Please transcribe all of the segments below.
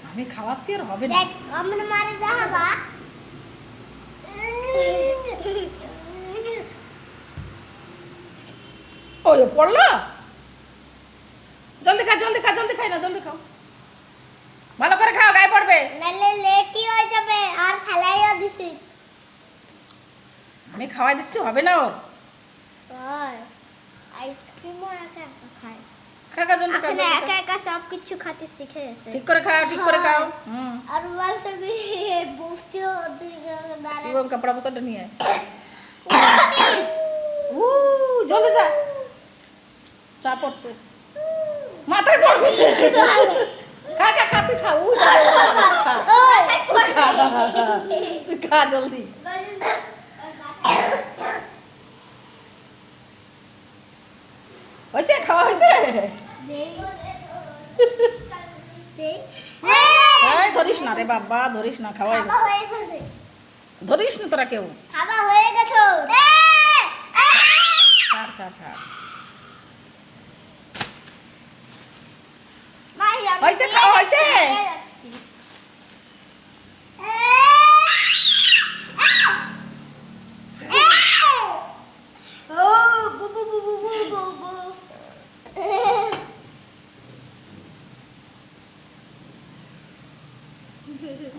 আমি খাওয়াচ্ছি আর হবে না। আমরা মারে দেখাবা। ওই পড়লো। জলদি খা, জলদি খা, জলদি খাই না, জলদি খাও। ভালো করে খাও, গায়ে পড়বে। নালে লেটই হয়ে যাবে আর খেলাইও দিছি। আমি খাওয়াই দিচ্ছি, হবে না ওর। ওই আইসক্রিমও একা একা খায়। খা খা, জলদি খা, এখন জলদি একা খা। একা সব কিছু খেতে শিখে গেছে। ঠিক করে খাও, ঠিক করে খাও। আর বলতে भी বুঝতেও দাঁড়া। শিবম কাপড়া বোতলটা নিয়ে আয়। জলদি যা, চা পড়ছে মাথায় পড়বে। খা খা খা, তুই খা। তুই খা জলদি। হয়েছে, খাওয়া হয়েছে। ধরিস না রে বাবা, ধরিস না, খাওয়াই ধরিস না তোরা কেউ। খাওয়া হয়ে গেছে। ছাড় ছাড় ছাড়। হয়েছে, খাওয়া হয়েছে।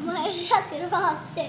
মায়ের সাথে ভাবছে